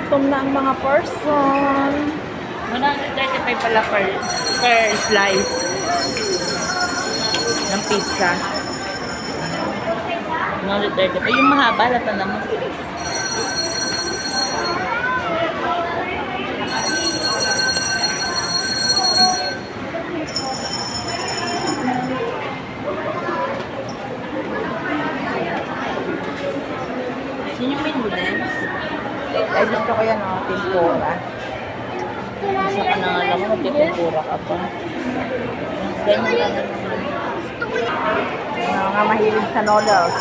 Gutom na ang mga person. 135 pala per slice ng pizza. 135. Ay, yung mahaba, lata naman. Yun yung main noodles. Ay, gusto ko yan, oh. Tempura. Isa ka na nga lang, magtitempura ka pa. Ganyan lang. Mga mahilig sa noodles.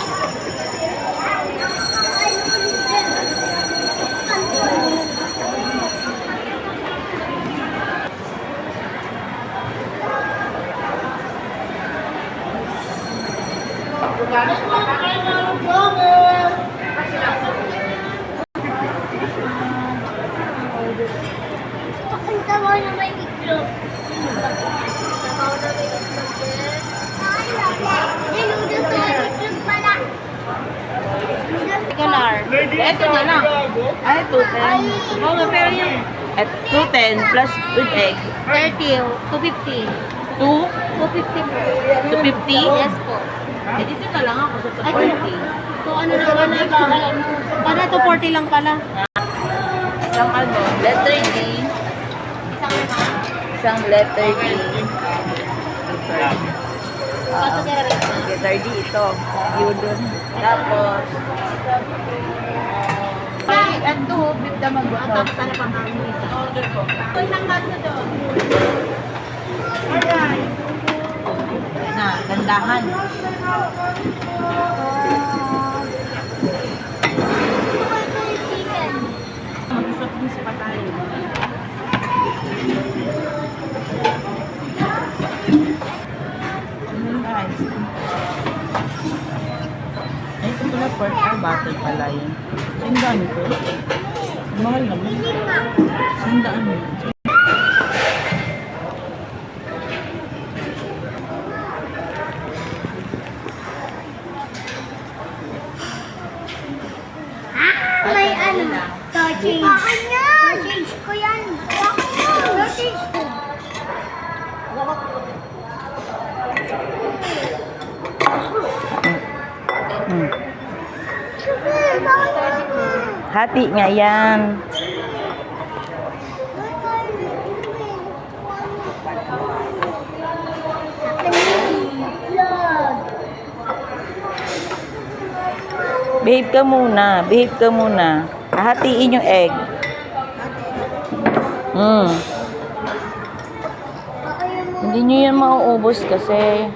Ang tawa na may itlog. Tawa na may itlog din. Niludo to, itlog pala. Kalar. Ito na lang. Ay, 210. Oo, pero yung... At 210 plus with egg. 30, 250. 2? 250 po. 250? Yes po. Eh, dito na lang ako sa Ay, 240. So ano na lang? Para 240 lang pala. Isang ano, letter D. Isang letter D. Letter D ito. Yudon. Tapos, at 2, beef damag ba? Tapos ano pang isa? Order ko. Isang baso doon. Alright. Na, gandahan. Chicken. Mag-usap din sa patay. Guys. Ay, ito pala pork or butter pala yun. Sandaan ito. Mahal naman. Sandaan mo. May ano? Sausage. Akin yan! Sausage ko yan. Akin yan! Sausage ko. Hmm. Hati nga yan. Behave ka muna. Behave ka muna. Hahatiin yung egg. Hindi nyo yan mauubos kasi.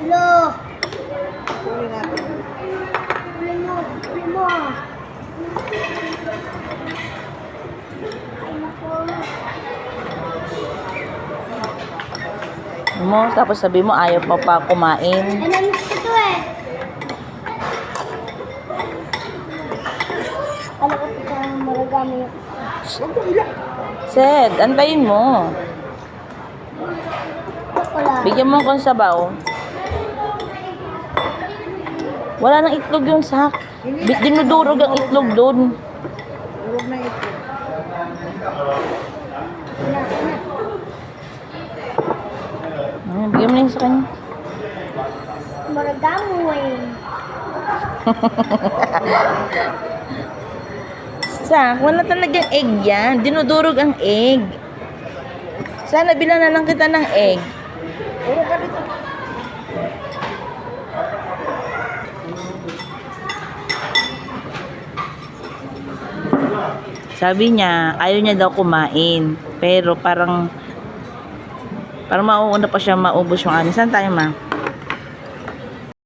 Lo. Kunin natin. Limo. Limo. Ay, naku. Mo, tapos sabi mo ayaw pa pa kumain. Nanamis ko to eh. Alam ko sa maragami yung... Sed, antayin mo. Wala. Bigyan mo kong sabaw. Wala nang itlog yung sak. Dinudurog ang itlog doon. Urog na ito. Bigyan mo na yung sa kanya. Maragami eh. Sak, wala talagang egg yan. Dinudurog ang egg. Sana bilan na lang kita ng egg. Urog ka dito. Sabi niya, ayaw niya daw kumain. Pero parang mauuna pa siya maubos yung anin. Saan tayo, ma?